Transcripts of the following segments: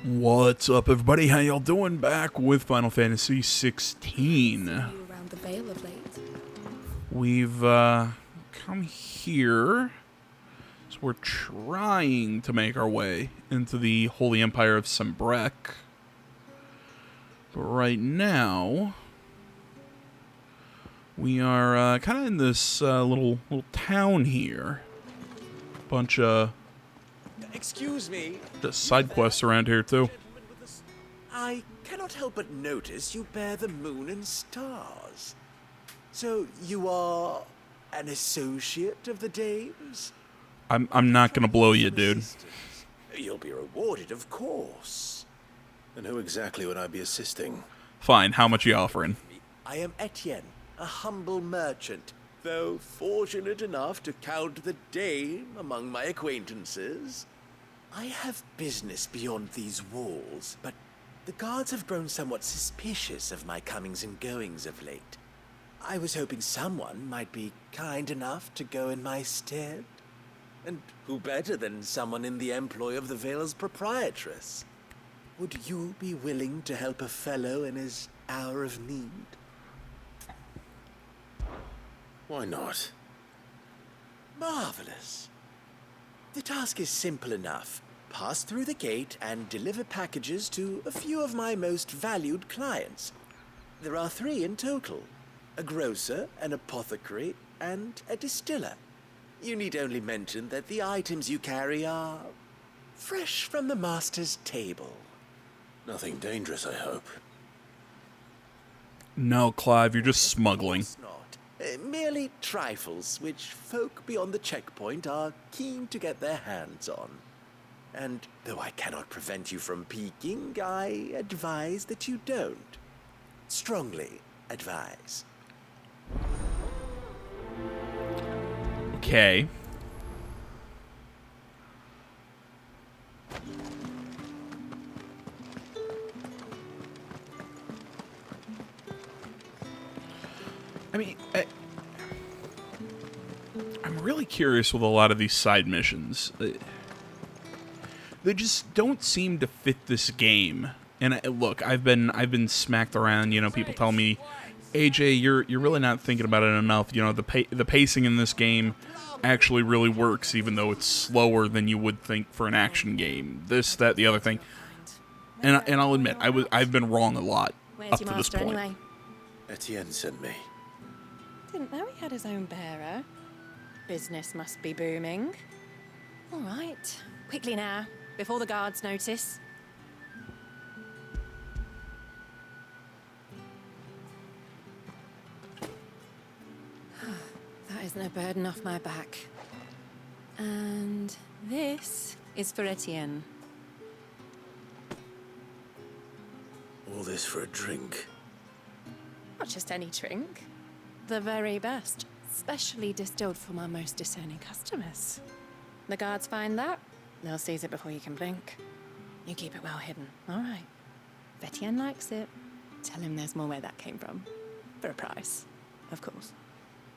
What's up, everybody? How y'all doing? Back with Final Fantasy 16. Around the Vale of late. We've come here, so we're trying to make our way into the Holy Empire of Sanbreque. But right now, we are kind of in this little town here. Bunch of Excuse me. just side quests around here too. I cannot help but notice you bear the moon and stars. So you are an associate of the dames? I'm not gonna blow you, dude. You'll be rewarded, of course. And who exactly would I be assisting? Fine. How much you offering? I am Etienne, a humble merchant, though fortunate enough to count the dame among my acquaintances. I have business beyond these walls, but the guards have grown somewhat suspicious of my comings and goings of late. I was hoping someone might be kind enough to go in my stead. And who better than someone in the employ of the Vale's proprietress? Would you be willing to help a fellow in his hour of need? Why not? Marvelous. The task is simple enough. Pass through the gate and deliver packages to a few of my most valued clients. There are 3 in total: a grocer, an apothecary, and a distiller. You need only mention that the items you carry are fresh from the master's table. Nothing dangerous, I hope. No, Clive, you're just smuggling. Of course not. Merely trifles which folk beyond the checkpoint are keen to get their hands on. And though I cannot prevent you from peeking, I advise that you don't. Strongly advise. Okay. I mean, I'm really curious with a lot of these side missions. They just don't seem to fit this game. And look, I've been smacked around. You know, people tell me, AJ, you're really not thinking about it enough. You know, the pacing in this game actually really works, even though it's slower than you would think for an action game. This, that, the other thing. And I'll admit, I've been wrong a lot up to this point. Anyway? Etienne sent me. Didn't know he had his own bearer. Business must be booming. All right, quickly now, before the guards notice. That is no burden off my back. And this is for Etienne. All this for a drink. Not just any drink. The very best, specially distilled for my most discerning customers. The guards find that, they'll seize it before you can blink. You keep it well hidden, all right. If Etienne likes it, tell him there's more where that came from. For a price, of course.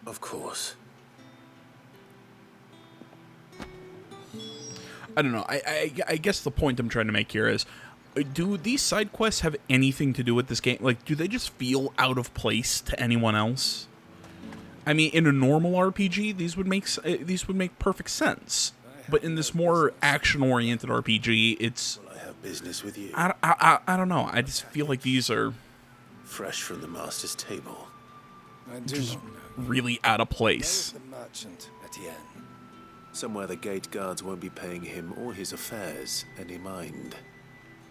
Of course. I don't know. I guess the point I'm trying to make here is, do these side quests have anything to do with this game? Like, do they just feel out of place to anyone else? I mean, in a normal RPG, these would make perfect sense. But in this more action-oriented RPG, it's... Will I have business with you? I don't know. I just feel like these are Fresh from the master's table. I do just not know. really out of Where is place. the merchant, Etienne? Somewhere the gate guards won't be paying him or his affairs any mind.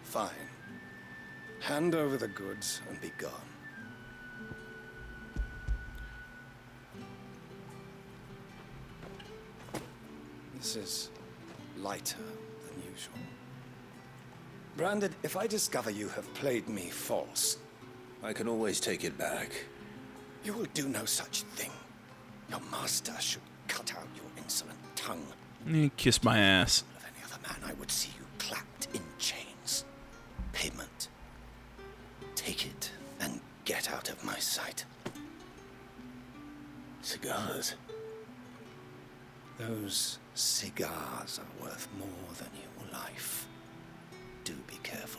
Fine. Hand over the goods and be gone. This is lighter than usual. Branded, if I discover you have played me false, I can always take it back. you will do no such thing. Your master should cut out your insolent tongue. Kiss my ass. Of any other man, I would see you clapped in chains. Payment. Take it and get out of my sight. Cigars. Those cigars are worth more than your life. Do be careful.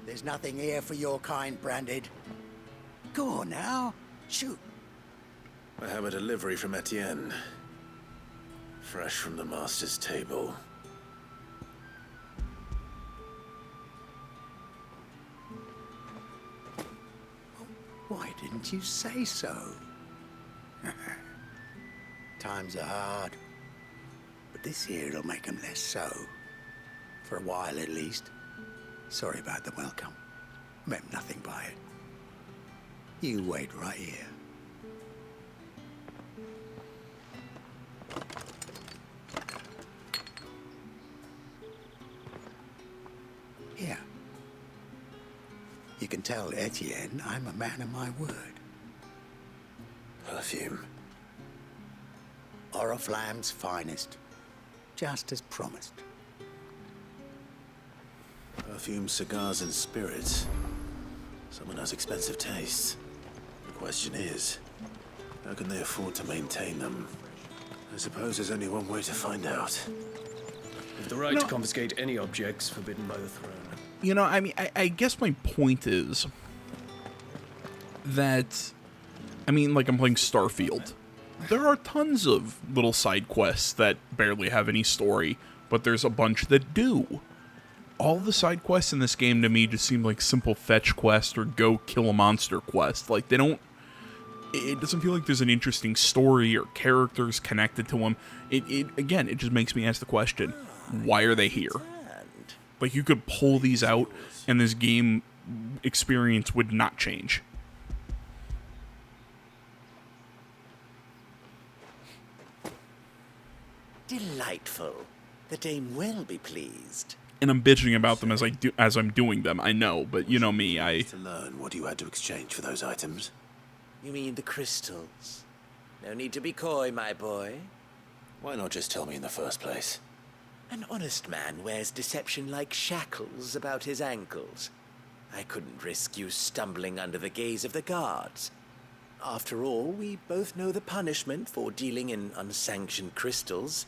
There's nothing here for your kind, Branded. Go on now. Shoot. I have a delivery from Etienne. Fresh from the master's table. Why didn't you say so? Times are hard. But this here'll make them less so. For a while, at least. Sorry about the welcome. Meant nothing by it. You wait right here. Here. You can tell Etienne I'm a man of my word. Perfume. Oriflamme's finest. Just as promised. Perfume, cigars, and spirits. Someone has expensive tastes. The question is, how can they afford to maintain them? I suppose there's only one way to find out. With the right to confiscate any objects forbidden by the throne. You know, I mean, I guess my point is that, I mean, like I'm playing Starfield. There are tons of little side quests that barely have any story, but there's a bunch that do. All the side quests in this game to me just seem like simple fetch quest or go kill a monster quest. Like, they don't... It doesn't feel like there's an interesting story or characters connected to them. Again, it just makes me ask the question, why are they here? Like, you could pull these out, and this game experience would not change. Delightful. The dame will be pleased. And I'm bitching about them as I'm doing them. I know, but you know me, To learn what you had to exchange for those items. You mean the crystals? No need to be coy, my boy. Why not just tell me in the first place? An honest man wears deception like shackles about his ankles. I couldn't risk you stumbling under the gaze of the guards. After all, we both know the punishment for dealing in unsanctioned crystals,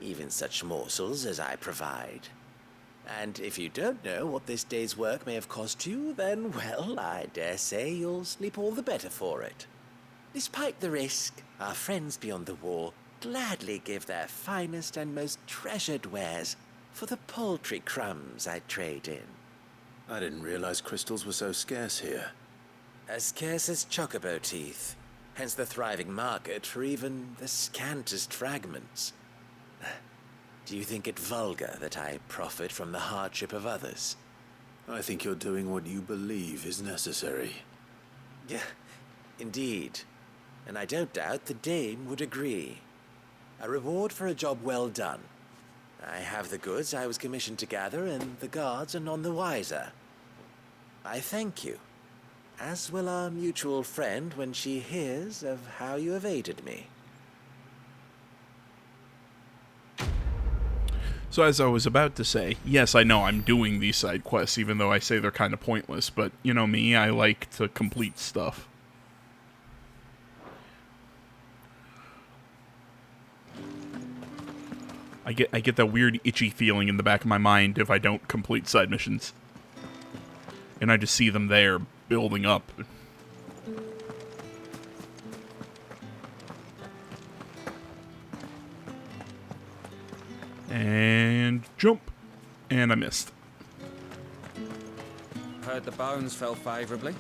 even such morsels as I provide. And if you don't know what this day's work may have cost you, then, well, I dare say you'll sleep all the better for it. Despite the risk, our friends beyond the wall gladly give their finest and most treasured wares for the paltry crumbs I trade in. I didn't realize crystals were so scarce here. As scarce as chocobo teeth, hence the thriving market for even the scantest fragments. Do you think it vulgar that I profit from the hardship of others? I think you're doing what you believe is necessary. Yeah, indeed. And I don't doubt the dame would agree. A reward for a job well done. I have the goods I was commissioned to gather, and the guards are none the wiser. I thank you, as will our mutual friend when she hears of how you have aided me. So as I was about to say, yes, I know I'm doing these side quests, even though I say they're kind of pointless, but you know me, I like to complete stuff. I get that weird itchy feeling in the back of my mind if I don't complete side missions. And I just see them there, building up. And jump. And I missed. Heard the bones fell favourably.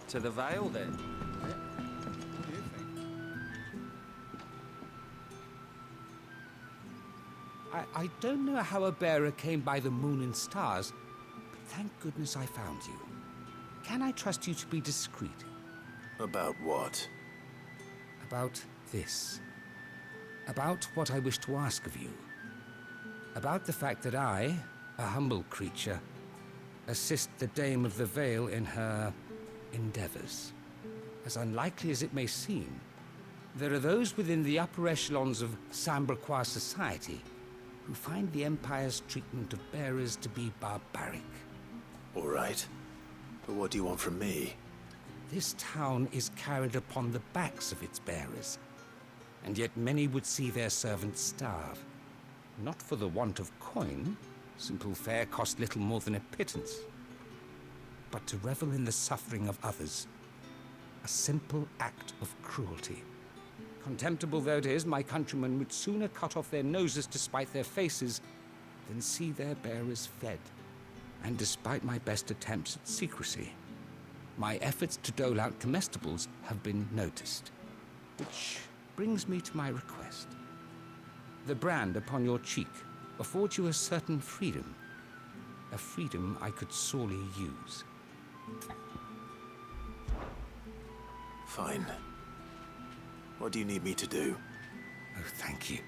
To the Vale, then. I don't know how a bearer came by the moon and stars, but thank goodness I found you. Can I trust you to be discreet? About what? About this. About what I wish to ask of you. About the fact that I, a humble creature, assist the Dame of the Vale in her endeavors. As unlikely as it may seem, there are those within the upper echelons of Samberquois society who find the Empire's treatment of bearers to be barbaric. All right. But what do you want from me? This town is carried upon the backs of its bearers, and yet many would see their servants starve. Not for the want of coin. Simple fare cost little more than a pittance. but to revel in the suffering of others. A simple act of cruelty. Contemptible though it is, my countrymen would sooner cut off their noses to spite their faces than see their bearers fed. And despite my best attempts at secrecy, my efforts to dole out comestibles have been noticed. Which brings me to my request. The brand upon your cheek affords you a certain freedom. A freedom I could sorely use. Fine. What do you need me to do? Oh, thank you.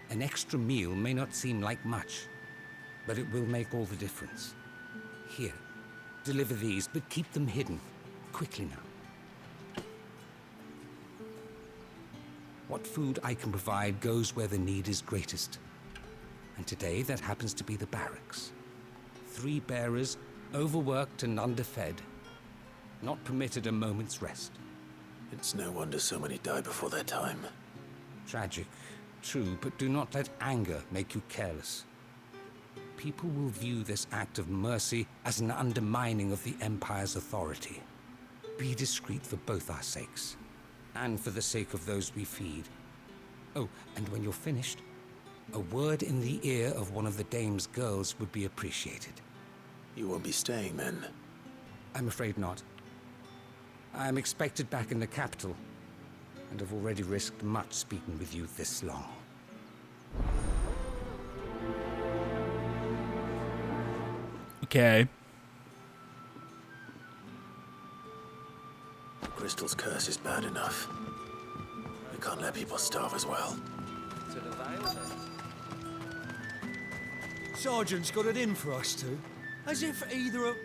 An extra meal may not seem like much, but it will make all the difference. Here, deliver these, but keep them hidden. Quickly now. What food I can provide goes where the need is greatest. And today, that happens to be the barracks. 3 bearers, overworked and underfed, not permitted a moment's rest. It's no wonder so many die before their time. Tragic, true, but do not let anger make you careless. People will view this act of mercy as an undermining of the Empire's authority. Be discreet for both our sakes, and for the sake of those we feed. Oh, and when you're finished, a word in the ear of one of the dame's girls would be appreciated. You won't be staying then? I'm afraid not. I'm expected back in the capital, and have already risked much speaking with you this long. Okay. Crystal's curse is bad enough. We can't let people starve as well. To the Vale, then. Sergeant's got it in for us two. As if either of...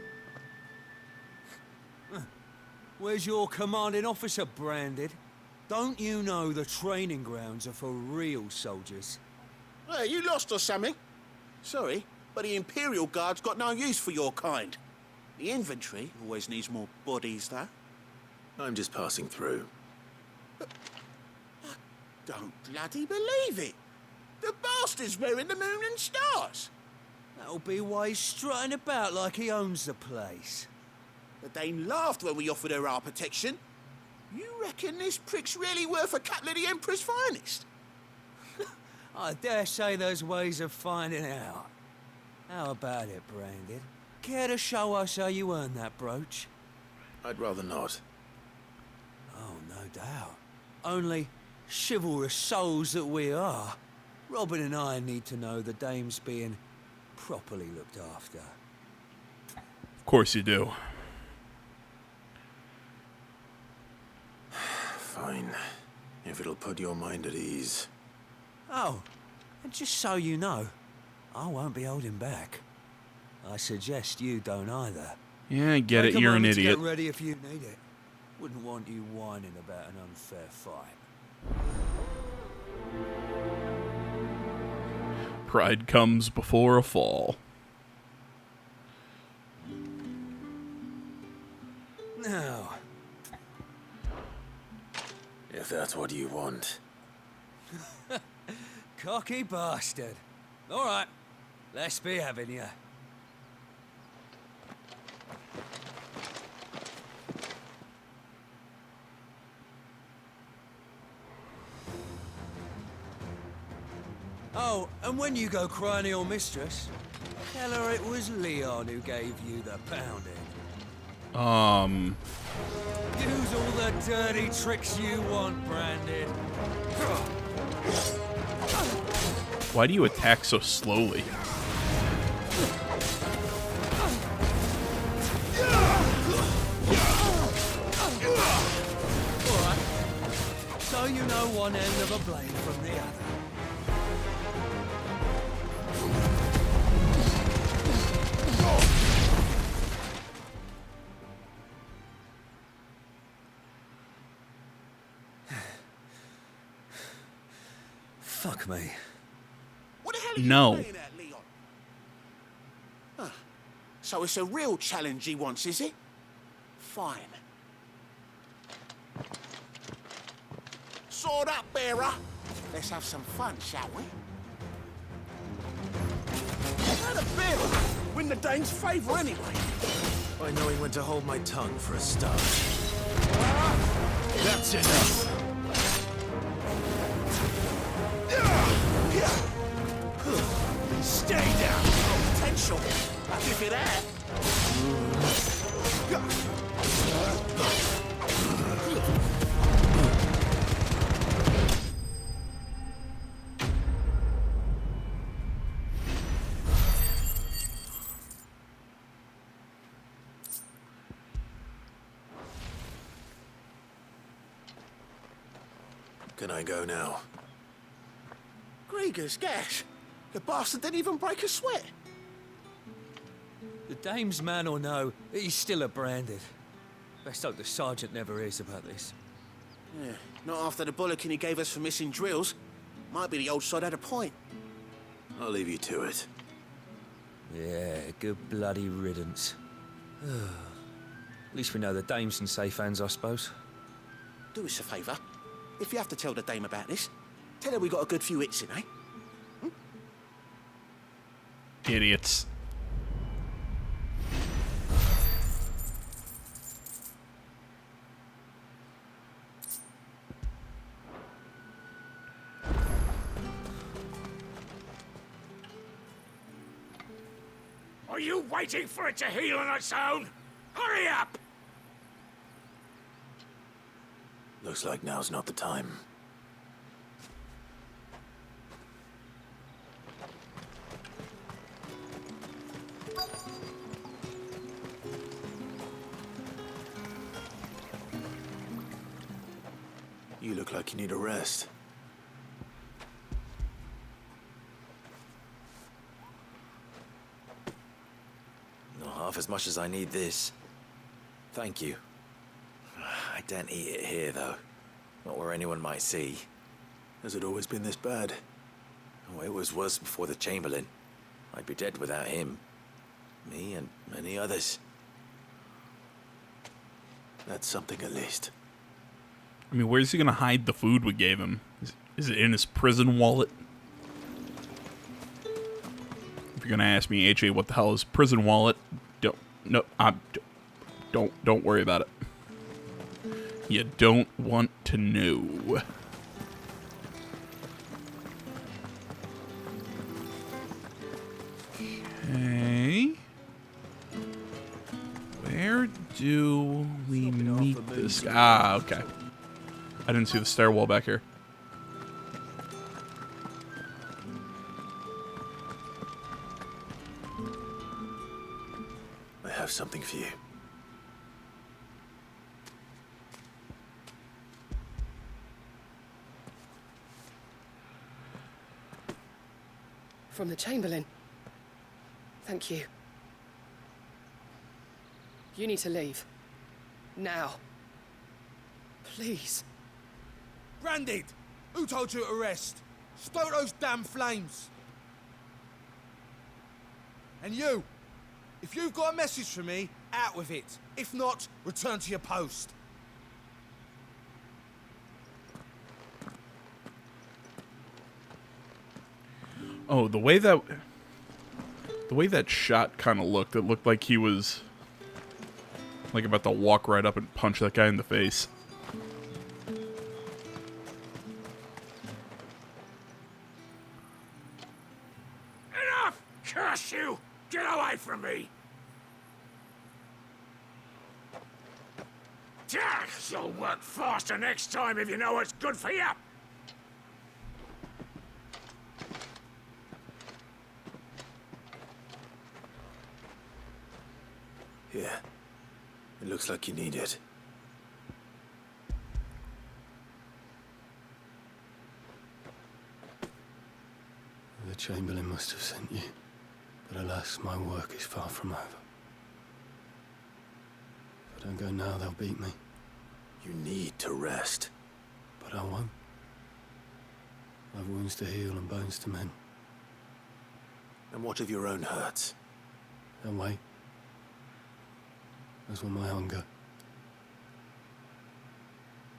Where's your commanding officer, Branded? Don't you know the training grounds are for real soldiers? Hey, you lost or something? Sorry, but the Imperial Guard's got no use for your kind. The infantry always needs more bodies, though. I'm just passing through. But I don't bloody believe it. The bastard's wearing the moon and stars. That'll be why he's strutting about like he owns the place. The Dane laughed when we offered her our protection. You reckon this prick's really worth a couple of the Emperor's finest? I dare say there's ways of finding out. How about it, Branded? Care to show us how you earned that brooch? I'd rather not. Oh, no doubt. Only, chivalrous souls that we are, Robin and I need to know the dame's being properly looked after. Of course you do. Fine. If it'll put your mind at ease. Oh, and just so you know, I won't be holding back. I suggest you don't either. Yeah, I get Take it. a You're an moment to idiot. Get ready if you need it. Wouldn't want you whining about an unfair fight. Pride comes before a fall. Now, If that's what you want. cocky bastard. All right, let's be having you. Oh, and when you go crying to your mistress, tell her it was Leon who gave you the pounding. Use all the dirty tricks you want, Branded. Why do you attack so slowly? All right. So you know one end of a blade from the other. Fuck me. What the hell are you No. playing at, Leon? Huh. So it's a real challenge he wants, is it? Fine. Sword up, bearer. Let's have some fun, shall we? How the bearer win the Dane's favour anyway? By knowing when to hold my tongue for a start. That's enough! Stay down! Potential! I'll give you that! Can I go now? Gregor's gash! The bastard didn't even break a sweat! The dame's man or no, he's still a branded. Best hope the sergeant never hears about this. Yeah, not after the bollocking he gave us for missing drills. Might be the old sod had a point. I'll leave you to it. Yeah, good bloody riddance. At least we know the dame's in safe hands, I suppose. Do us a favour. If you have to tell the dame about this, tell her we got a good few hits in, eh? Idiots. Are you waiting for it to heal on its own? Hurry up! Looks like now's not the time. You look like you need a rest. Not half as much as I need this. Thank you. I don't eat it here, though. Not where anyone might see. Has it always been this bad? Oh, it was worse before the Chamberlain. I'd be dead without him. Me and many others. That's something at least. I mean, where's he gonna hide the food we gave him? Is it in his prison wallet? If you're gonna ask me, AJ, what the hell is prison wallet? Don't worry about it. You don't want to know. Okay. Where do we meet this guy? Ah, okay. I didn't see the stairwell back here. I have something for you. From the Chamberlain. Thank you. You need to leave. Now. Please. Branded! Who told you to rest? Stoke those damn flames! And you! If you've got a message for me, out with it. If not, return to your post. Oh, the way that shot kind of looked, it looked like he was like about to walk right up and punch that guy in the face. Enough! Curse you! Get away from me! You'll work faster next time if you know what's good for you! Here. It looks like you need it. The Chamberlain must have sent you, but alas, my work is far from over. If I don't go now, they'll beat me. You need to rest. But I won't. I've wounds to heal and bones to mend. And what of your own hurts? They'll wait. As will my hunger.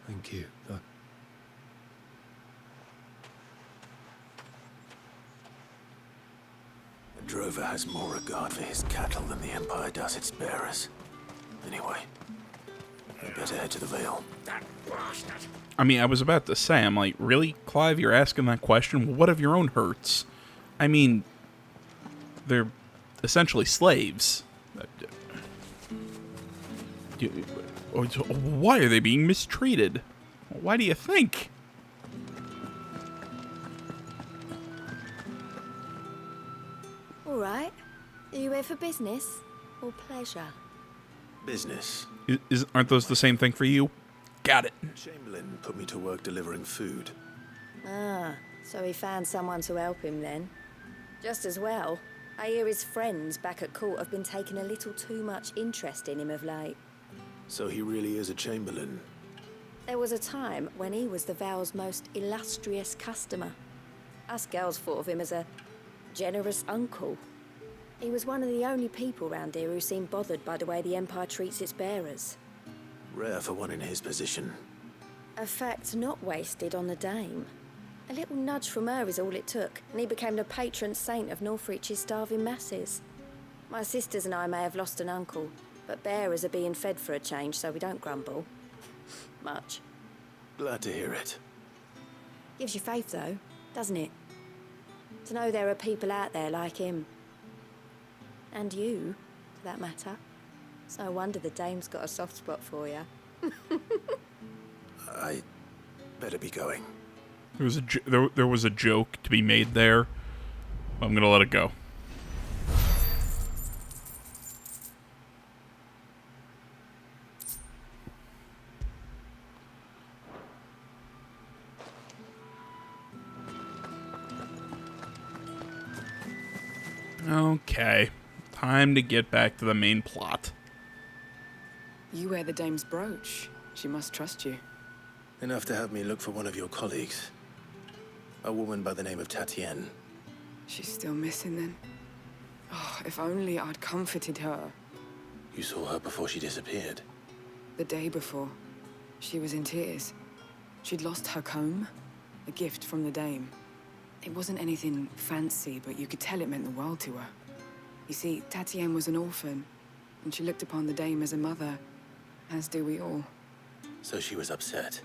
Thank you, though. A drover has more regard for his cattle than the Empire does its bearers. Anyway, I'd better head to the Vale. That bastard! I mean, I was about to say, I'm like, really, Clive, you're asking that question? Well, what if your own hurts? I mean, they're essentially slaves. Why are they being mistreated? Why do you think? All right. Are you here for business or pleasure? Business. Aren't those the same thing for you? Got it. Chamberlain put me to work delivering food. Ah, so he found someone to help him then. Just as well. I hear his friends back at court have been taking a little too much interest in him of late. So he really is a Chamberlain. There was a time when he was the Vale's most illustrious customer. Us girls thought of him as a generous uncle. He was one of the only people round here who seemed bothered by the way the Empire treats its bearers. Rare for one in his position. A fact not wasted on the Dame. A little nudge from her is all it took, and he became the patron saint of Northreach's starving masses. My sisters and I may have lost an uncle, but bearers are being fed for a change, so we don't grumble. Much. Glad to hear it. Gives you faith, though, doesn't it? To know there are people out there like him. And you, for that matter. It's no wonder the Dame's got a soft spot for you. I better be going. There was a joke to be made there. I'm gonna let it go. Okay, time to get back to the main plot. You wear the Dame's brooch. She must trust you. Enough to have me look for one of your colleagues. A woman by the name of Tatienne. She's still missing then? Oh, if only I'd comforted her. You saw her before she disappeared? The day before. She was in tears. She'd lost her comb, a gift from the Dame. It wasn't anything fancy, but you could tell it meant the world to her. You see, Tatienne was an orphan, and she looked upon the Dame as a mother, as do we all. So she was upset.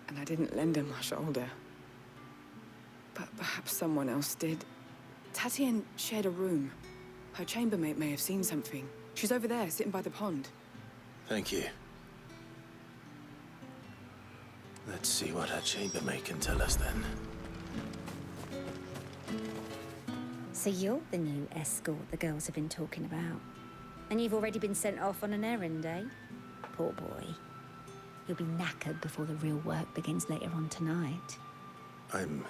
And I didn't lend her my shoulder. But perhaps someone else did. Tatienne shared a room. Her chambermaid may have seen something. She's over there, sitting by the pond. Thank you. Let's see what her chambermaid can tell us then. So you're the new escort the girls have been talking about. And you've already been sent off on an errand, eh? Poor boy. You'll be knackered before the real work begins later on tonight. I'm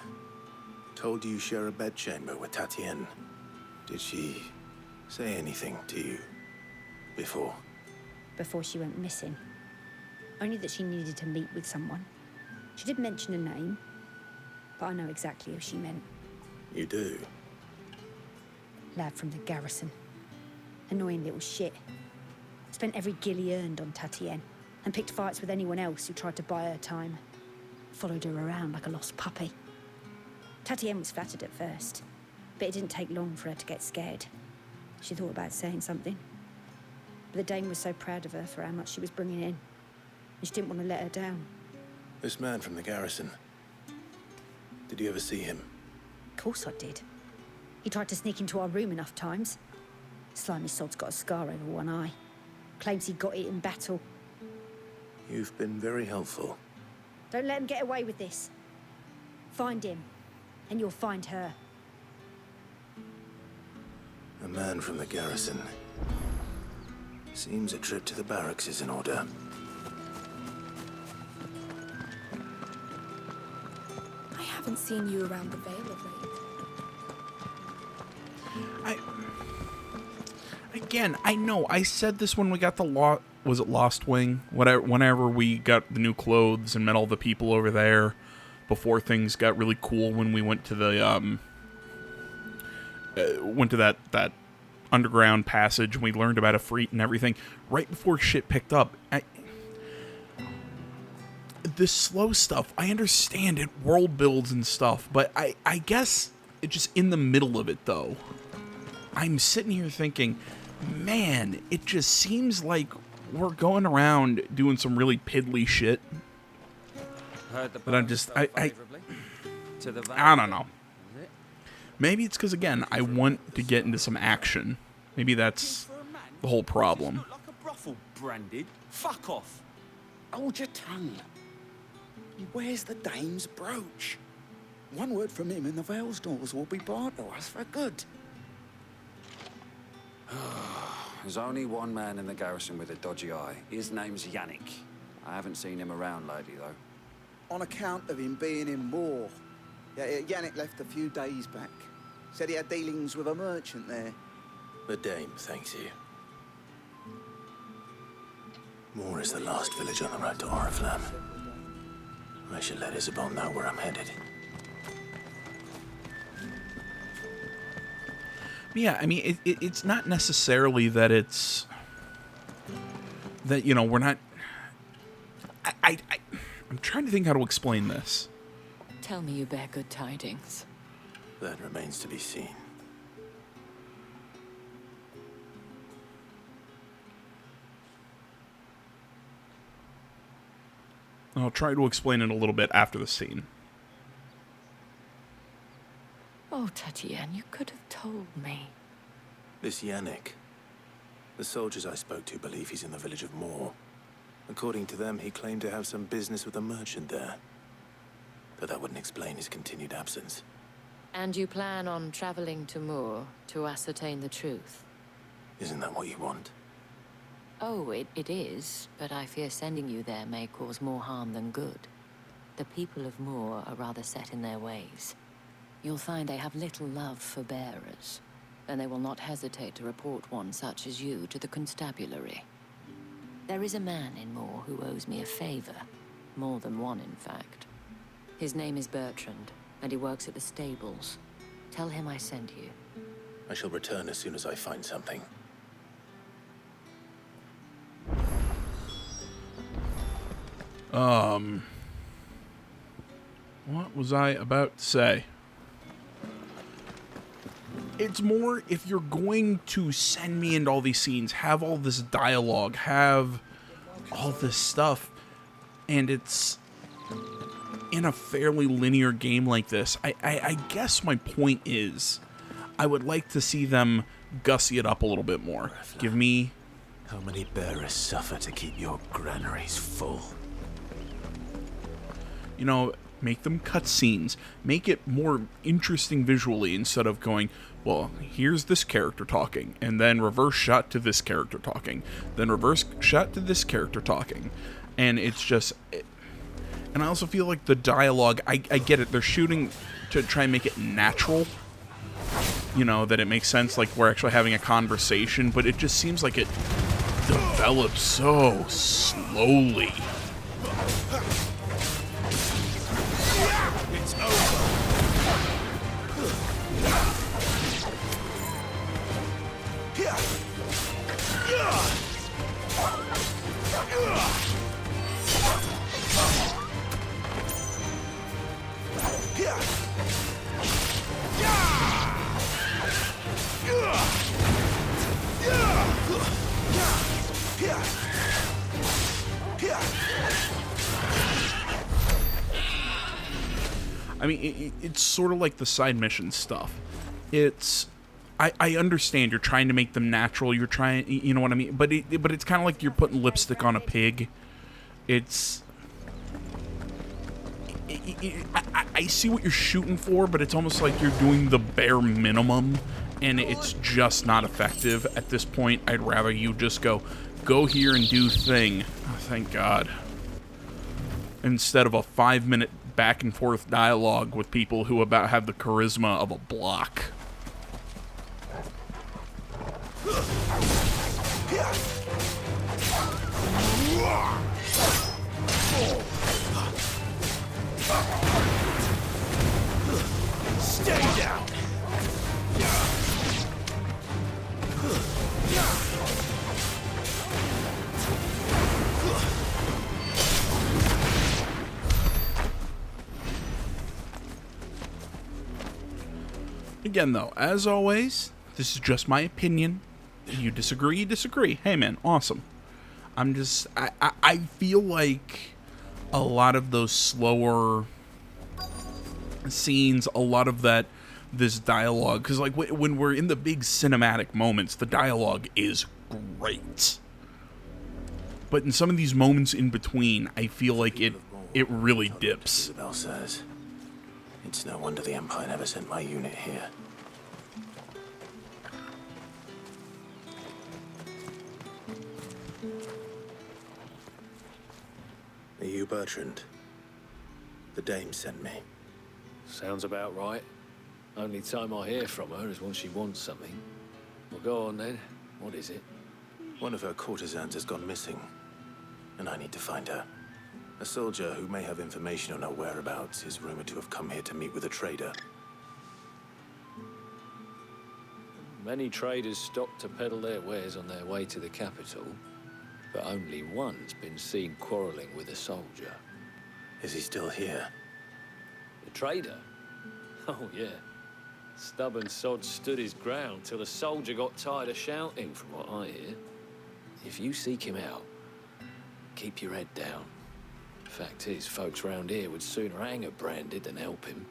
told you share a bedchamber with Tatienne. Did she say anything to you before? Before she went missing. Only that she needed to meet with someone. She did mention a name, but I know exactly who she meant. You do? Lad from the garrison. Annoying little shit. Spent every guil he earned on Tatienne, and picked fights with anyone else who tried to buy her time. Followed her around like a lost puppy. Tatienne was flattered at first, but it didn't take long for her to get scared. She thought about saying something. But the Dame was so proud of her for how much she was bringing in, and she didn't want to let her down. This man from the garrison. Did you ever see him? Of course I did. He tried to sneak into our room enough times. Slimy sod's got a scar over one eye. Claims he got it in battle. You've been very helpful. Don't let him get away with this. Find him, and you'll find her. A man from the garrison. Seems a trip to the barracks is in order. I haven't seen you around the Vale of late. Again, I know, I said this when we got the was it Lost Wing? Whenever we got the new clothes and met all the people over there, before things got really cool when we went to the, that underground passage and we learned about Ifrit and everything, right before shit picked up. This slow stuff, I understand it, world builds and stuff, but I guess it's just in the middle of it, though. I'm sitting here thinking, man, it just seems like we're going around doing some really piddly shit. But I'm just, I don't know. Maybe it's because, again, I want to get into some action. Maybe that's the whole problem. Like a brothel, Branded. Fuck off. Hold your tongue. Where's the dame's brooch? One word from him and the Vale's doors will be barred to us for good. There's only one man in the garrison with a dodgy eye. His name's Yannick. I haven't seen him around lately, though. On account of him being in war. Yeah, Yannick left a few days back. Said he had dealings with a merchant there. The Dame thanks you. Moor is the last village on the road to Oriflamme. I should let Isabel know where I'm headed. Yeah, I mean, it's not necessarily that it's... that, you know, we're not... I'm trying to think how to explain this. Tell me you bear good tidings. That remains to be seen. I'll try to explain it a little bit after the scene. Oh, Tatien, you could have told me. This Yannick. The soldiers I spoke to believe he's in the village of Moor. According to them, he claimed to have some business with a merchant there. But that wouldn't explain his continued absence. And you plan on traveling to Moor to ascertain the truth? Isn't that what you want? Oh, it is, but I fear sending you there may cause more harm than good. The people of Moor are rather set in their ways. You'll find they have little love for bearers, and they will not hesitate to report one such as you to the constabulary. There is a man in Moor who owes me a favor. More than one, in fact. His name is Bertrand, and he works at the stables. Tell him I sent you. I shall return as soon as I find something. What was I about to say? It's more, if you're going to send me into all these scenes, have all this dialogue, have all this stuff, and it's in a fairly linear game like this, I guess my point is, I would like to see them gussy it up a little bit more. Give me... How many bearers suffer to keep your granaries full? You know, make them cutscenes. Make it more interesting visually instead of going, well, here's this character talking, and then reverse shot to this character talking, then reverse shot to this character talking. And it's just... And I also feel like the dialogue, I get it, they're shooting to try and make it natural. You know, that it makes sense, like we're actually having a conversation, but it just seems like it develops so slowly. It's over. I mean, it's sort of like the side mission stuff. It's... I understand you're trying to make them natural. You're trying... You know what I mean? But it's kind of like you're putting lipstick on a pig. It's... I see what you're shooting for, but it's almost like you're doing the bare minimum, and it's just not effective. At this point, I'd rather you just go here and do thing. Oh, thank God. Instead of a 5-minute back and forth dialogue with people who about have the charisma of a block. Stay down. Again, though, as always, this is just my opinion. You disagree, you disagree. Hey, man, awesome. I feel like a lot of those slower scenes, a lot of this dialogue, because like when we're in the big cinematic moments, the dialogue is great. But in some of these moments in between, I feel like it really dips. Isabel says, it's no wonder the Empire never sent my unit here. Are you Bertrand? The Dame sent me. Sounds about right. Only time I hear from her is when she wants something. Well, go on then. What is it? One of her courtesans has gone missing, and I need to find her. A soldier who may have information on her whereabouts is rumored to have come here to meet with a trader. Many traders stop to peddle their wares on their way to the capital, but only one's been seen quarreling with a soldier. Is he still here? The trader? Oh, yeah. Stubborn sod stood his ground till the soldier got tired of shouting, from what I hear. If you seek him out, keep your head down. Fact is, folks round here would sooner hang a Branded than help him.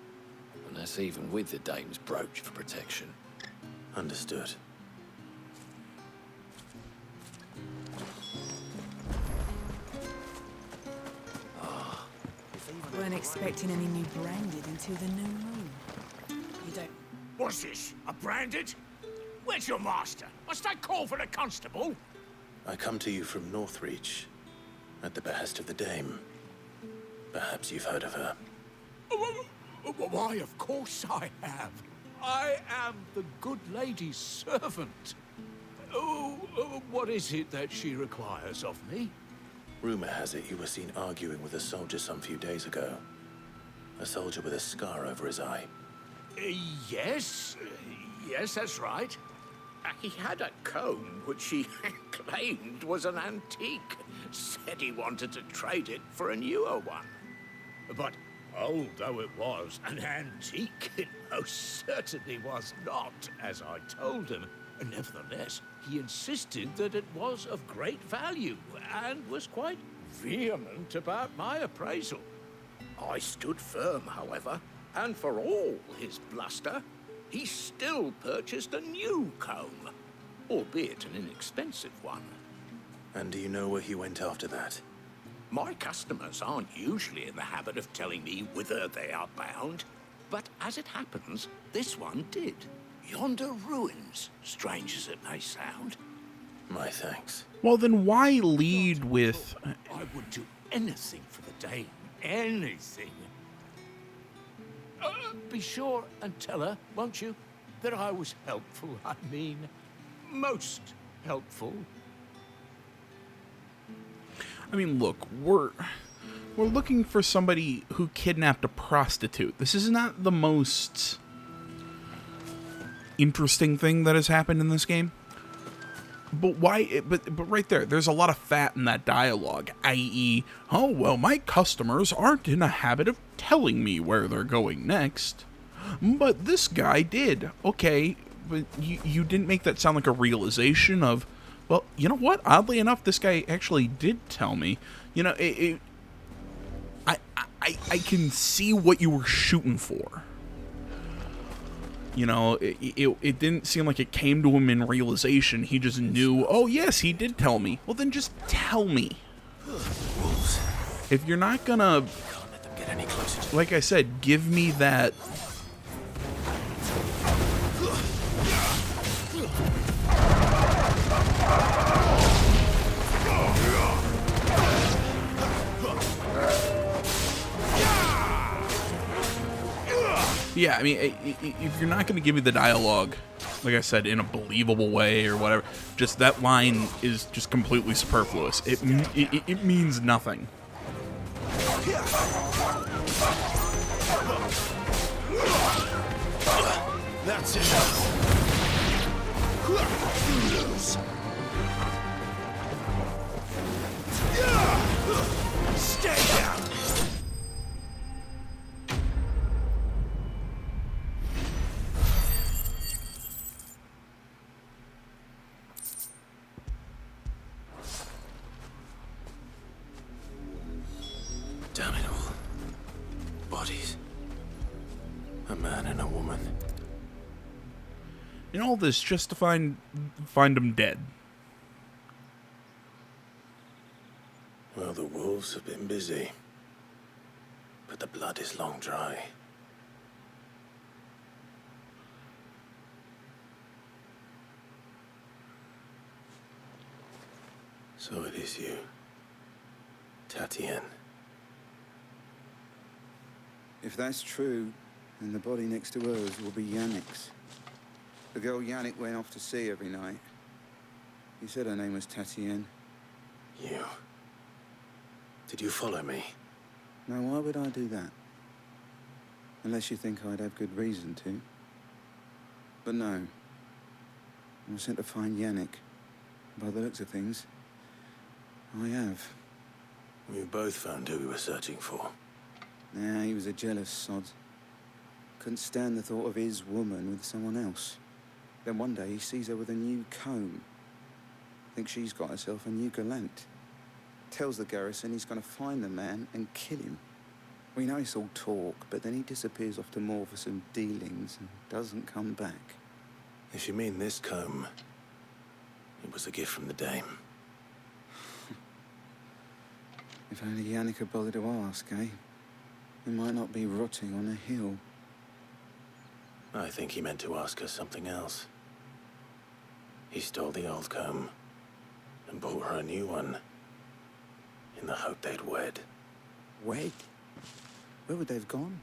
And that's even with the Dame's brooch for protection. Understood. Weren't expecting any new Branded until the new moon. You don't... What's this? A Branded? Where's your master? Must I call for the constable? I come to you from Northreach, at the behest of the Dame. Perhaps you've heard of her. Why, of course I have. I am the good lady's servant. What is it that she requires of me? Rumor has it you were seen arguing with a soldier some few days ago. A soldier with a scar over his eye. Yes. Yes, that's right. He had a comb which he claimed was an antique. Said he wanted to trade it for a newer one. But old though it was, an antique it most certainly was not, as I told him. Nevertheless, he insisted that it was of great value, and was quite vehement about my appraisal. I stood firm, however, and for all his bluster, he still purchased a new comb, albeit an inexpensive one. And do you know where he went after that? My customers aren't usually in the habit of telling me whither they are bound, but as it happens, this one did. Yonder ruins, strange as it may sound. My thanks. Well, then why lead with... I would do anything for the Dame. Anything. Be sure and tell her, won't you, that I was helpful. I mean, most helpful. I mean, look, we're looking for somebody who kidnapped a prostitute. This is not the most interesting thing that has happened in this game. But why? But right there, there's a lot of fat in that dialogue, i.e., oh, well, my customers aren't in a habit of telling me where they're going next. But this guy did. Okay, but you didn't make that sound like a realization of, well, you know what? Oddly enough, this guy actually did tell me. You know, I can see what you were shooting for. You know, it didn't seem like it came to him in realization. He just knew, oh, yes, he did tell me. Well, then just tell me. If you're not gonna, like I said, give me that... Yeah, I mean, if you're not going to give me the dialogue, like I said, in a believable way or whatever, just that line is just completely superfluous. It means nothing. That's it. Stay down. Damn it all. Bodies. A man and a woman. And all this just to find them dead. Well, the wolves have been busy. But the blood is long dry. So it is you, Tatien. If that's true, then the body next to hers will be Yannick's. The girl Yannick went off to see every night. He said her name was Tatien. You? Did you follow me? Now, why would I do that? Unless you think I'd have good reason to. But no. I was sent to find Yannick. By the looks of things, I have. We both found who we were searching for. Nah, he was a jealous sod. Couldn't stand the thought of his woman with someone else. Then one day he sees her with a new comb. Thinks she's got herself a new gallant. Tells the garrison he's going to find the man and kill him. We know it's all talk, but then he disappears off to Moor for some dealings and doesn't come back. If you mean this comb, it was a gift from the Dame. If only Yannick had bothered to ask, eh? He might not be rotting on a hill. I think he meant to ask her something else. He stole the old comb and bought her a new one in the hope they'd wed. Wed? Where would they have gone?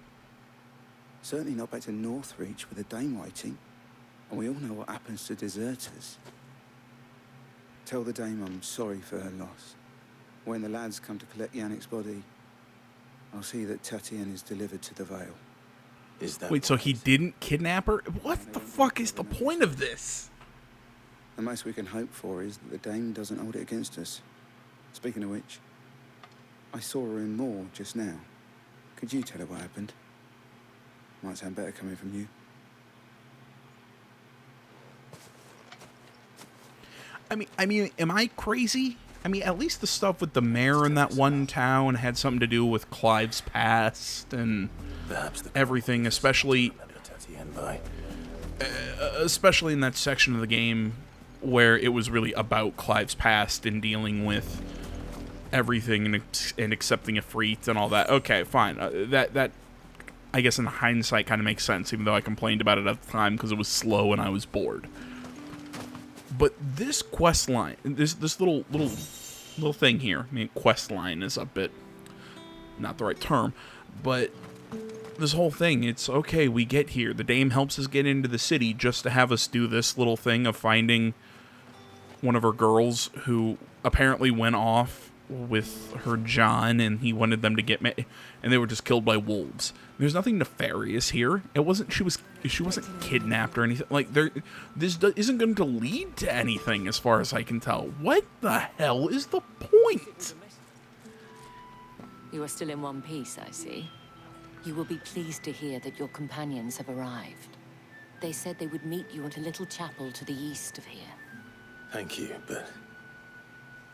Certainly not back to Northreach with the Dame waiting. And we all know what happens to deserters. Tell the Dame I'm sorry for her loss. When the lads come to collect Yannick's body, I'll see that Tatien is delivered to the Vale. Is that Wait, so he didn't kidnap her? What the fuck is the point of this? The most we can hope for is that the Dame doesn't hold it against us. Speaking of which, I saw her in Moor just now. Could you tell her what happened? Might sound better coming from you. I mean, am I crazy? I mean, at least the stuff with the mayor in that one town had something to do with Clive's past and everything, especially in that section of the game where it was really about Clive's past and dealing with everything and accepting a Efreet and all that. Okay, fine. That I guess in hindsight kind of makes sense, even though I complained about it at the time because it was slow and I was bored. But this quest line, this little thing here, I mean, quest line is a bit not the right term, but this whole thing, it's okay, we get here. The Dame helps us get into the city just to have us do this little thing of finding one of her girls who apparently went off with her John and he wanted them to get met, and they were just killed by wolves. There's nothing nefarious here. It wasn't she wasn't kidnapped or anything. Like this isn't going to lead to anything as far as I can tell. What the hell is the point? You are still in one piece, I see. You will be pleased to hear that your companions have arrived. They said they would meet you at a little chapel to the east of here. Thank you, but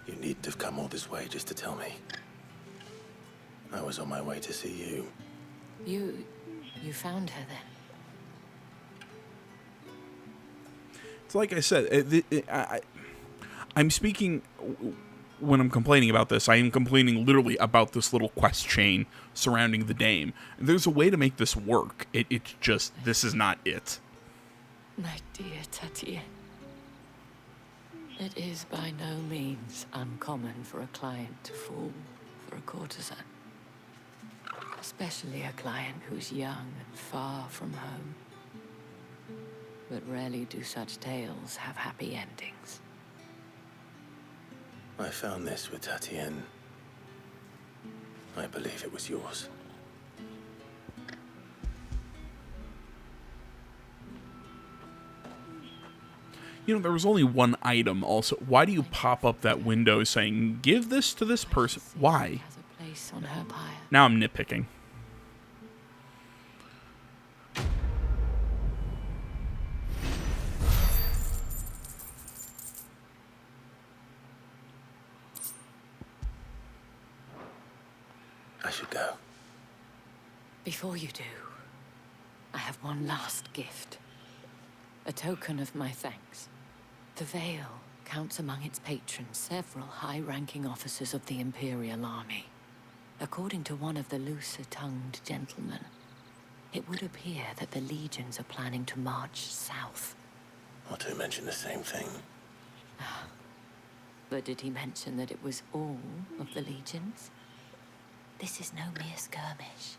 you needn't have come all this way just to tell me. I was on my way to see you. You found her then? It's like I said, I'm speaking, when I'm complaining about this, I am complaining literally about this little quest chain surrounding the Dame. There's a way to make this work. It's just, this is not it. My dear Tatien, it is by no means uncommon for a client to fall for a courtesan. Especially a client who's young and far from home. But rarely do such tales have happy endings. I found this with Tatien. I believe it was yours. You know, there was only one item also. Why do you pop up that window saying, give this to this person? Why? Place on her pyre. Now I'm nitpicking. A should go. Before you do, I have one last gift. A token of my thanks. The Vale counts among its patrons several high-ranking officers of the Imperial Army. According to one of the looser-tongued gentlemen, it would appear that the legions are planning to march south. Or to mention the same thing. But did he mention that it was all of the legions? This is no mere skirmish.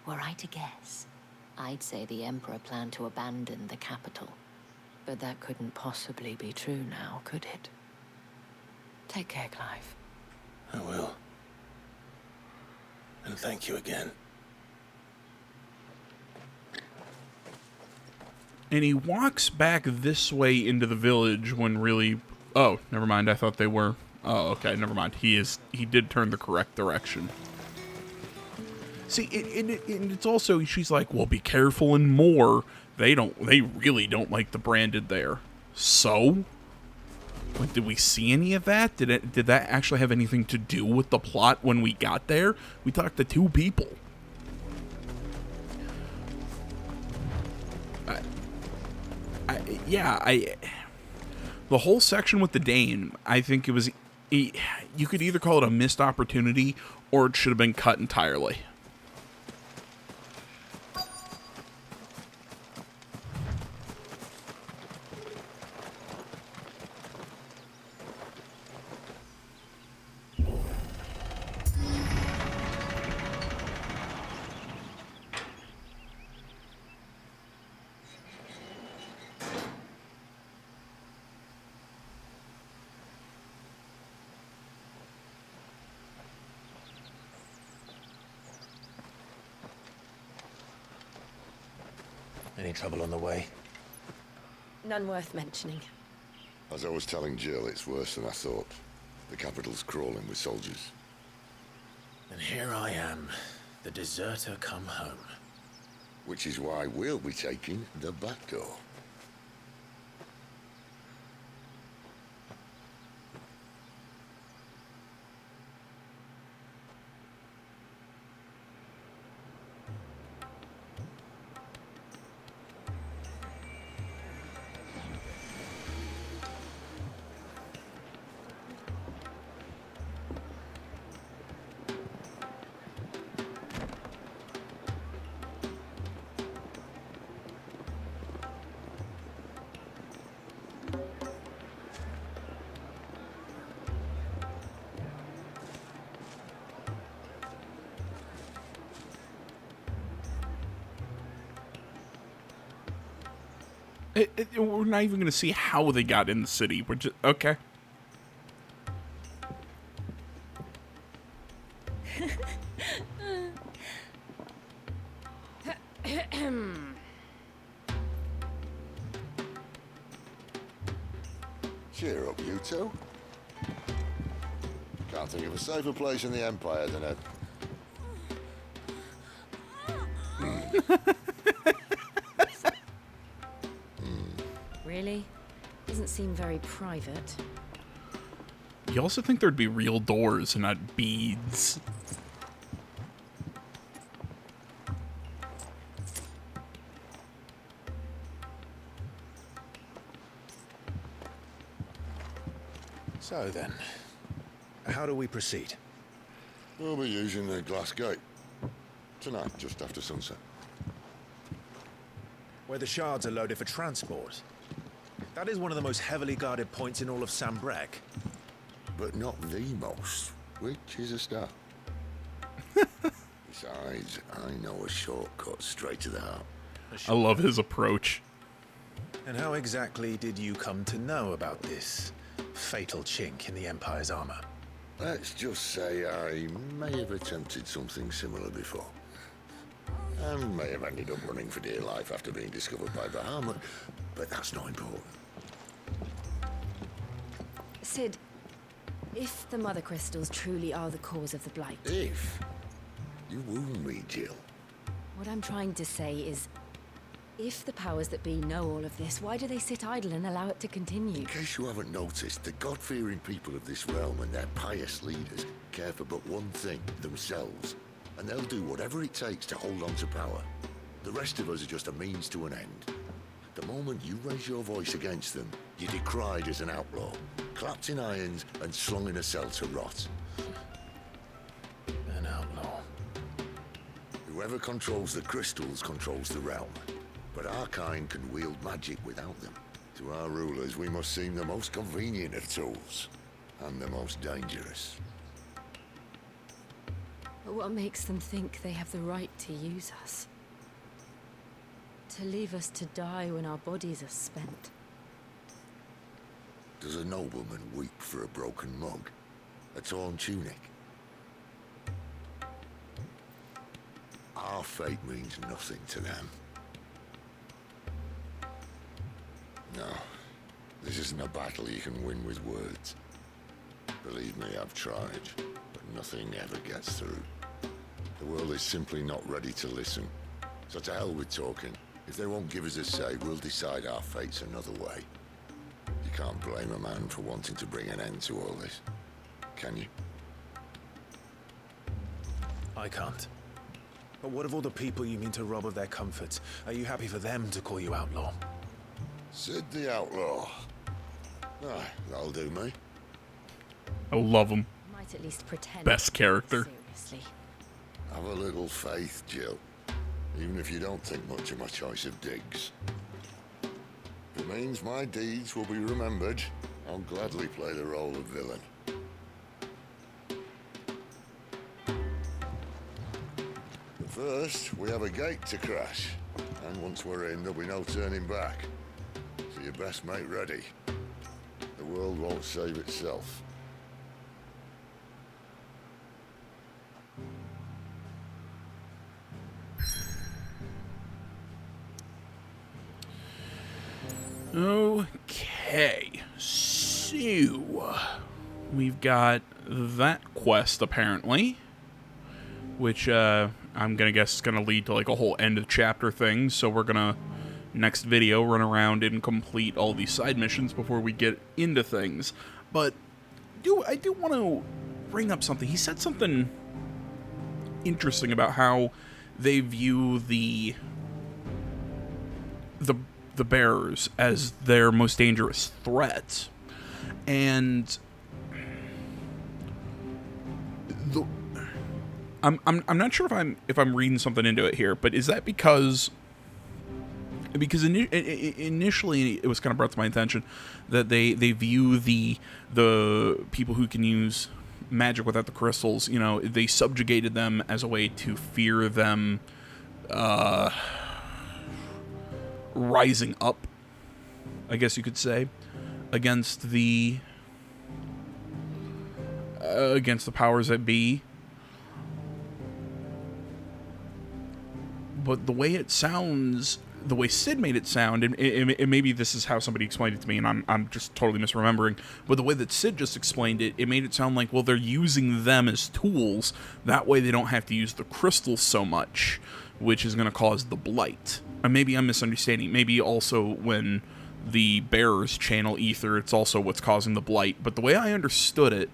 Were I to guess, I'd say the Emperor planned to abandon the capital. But that couldn't possibly be true now, could it? Take care, Clive. I will. And thank you again. And he walks back this way into the village when really... Oh, never mind. I thought they were... Oh, okay. Never mind. He did turn the correct direction. See, and it's also... She's like, well, be careful and more. They really don't like the branded there. So? Like, did we see any of that? Did that actually have anything to do with the plot when we got there? We talked to 2 people. The whole section with the Dane, I think it was... You could either call it a missed opportunity, or it should have been cut entirely. Any trouble on the way? None worth mentioning. As I was telling Jill, it's worse than I thought. The capital's crawling with soldiers. And here I am, the deserter come home. Which is why we'll be taking the back door. We're not even going to see how they got in the city. We're just... Okay. Cheer up, you two. Can't think of a safer place in the Empire than a... Really? Doesn't seem very private. You also think there'd be real doors and not beads. So then, how do we proceed? We'll be using the glass gate. Tonight, just after sunset. Where the shards are loaded for transport. That is one of the most heavily guarded points in all of Sambrek. But not the most, which is a start. Besides, I know a shortcut straight to the heart. I love his approach. And how exactly did you come to know about this fatal chink in the Empire's armor? Let's just say I may have attempted something similar before. And may have ended up running for dear life after being discovered by Bahamut, but that's not important. Sid, if the Mother Crystals truly are the cause of the Blight... If? You wound me, Jill. What I'm trying to say is, if the powers that be know all of this, why do they sit idle and allow it to continue? In case you haven't noticed, the God-fearing people of this realm and their pious leaders care for but one thing, themselves. and they'll do whatever it takes to hold on to power. The rest of us are just a means to an end. The moment you raise your voice against them, you're decried as an outlaw, clapped in irons and slung in a cell to rot. An outlaw. Whoever controls the crystals controls the realm, but our kind can wield magic without them. To our rulers, we must seem the most convenient of tools, and the most dangerous. But what makes them think they have the right to use us? To leave us to die when our bodies are spent? Does a nobleman weep for a broken mug? A torn tunic? Our fate means nothing to them. No, this isn't a battle you can win with words. Believe me, I've tried, but nothing ever gets through. The world is simply not ready to listen. So to hell with talking. If they won't give us a say, we'll decide our fates another way. You can't blame a man for wanting to bring an end to all this, can you? I can't. But what of all the people you mean to rob of their comforts? Are you happy for them to call you outlaw? Sid the Outlaw. Ah, that'll do me. I love him. Might at least pretend. Best character. Seriously. Have a little faith, Jill. Even if you don't think much of my choice of digs. If it means my deeds will be remembered, I'll gladly play the role of villain. But first, we have a gate to crash. And once we're in, there'll be no turning back. So you best make ready. The world won't save itself. Okay, so we've got that quest apparently, which I'm gonna guess is gonna lead to like a whole end of chapter thing. So we're gonna next video run around and complete all these side missions before we get into things. But I do want to bring up something. He said something interesting about how they view the bearers as their most dangerous threat, and I'm not sure if I'm reading something into it here, but is that because initially it was kind of brought to my attention that they view the people who can use magic without the crystals, you know, they subjugated them as a way to fear them rising up, I guess you could say, against the powers that be. But the way it sounds, the way Sid made it sound, and maybe this is how somebody explained it to me, and I'm just totally misremembering, but the way that Sid just explained it, it made it sound like, well, they're using them as tools, that way they don't have to use the crystals so much, which is going to cause the blight. And maybe I'm misunderstanding. Maybe also when the bearers channel ether, it's also what's causing the blight. But the way I understood it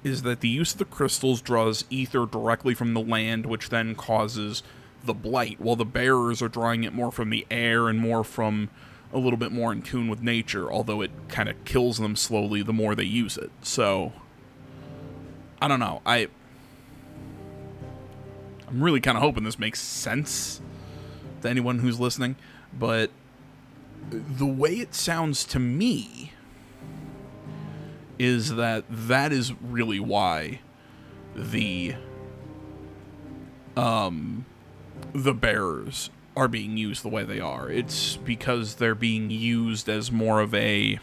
is that the use of the crystals draws ether directly from the land, which then causes the blight, while the bearers are drawing it more from the air and more from a little bit more in tune with nature, although it kind of kills them slowly the more they use it. So, I don't know. I'm really kind of hoping this makes sense to anyone who's listening, but the way it sounds to me is that is really why the bearers are being used the way they are. It's because they're being used as more of a,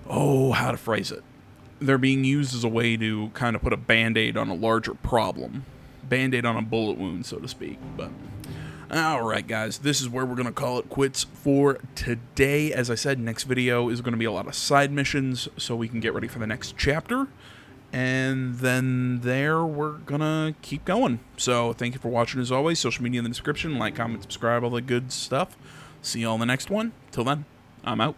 how to phrase it? They're being used as a way to kind of put a band-aid on a larger problem. Band-aid on a bullet wound, so to speak. But alright guys, this is where we're going to call it quits for today. As I said, next video is going to be a lot of side missions, so we can get ready for the next chapter. And then we're going to keep going. So thank you for watching as always. Social media in the description. Like, comment, subscribe, all the good stuff. See you all in the next one. Till then, I'm out.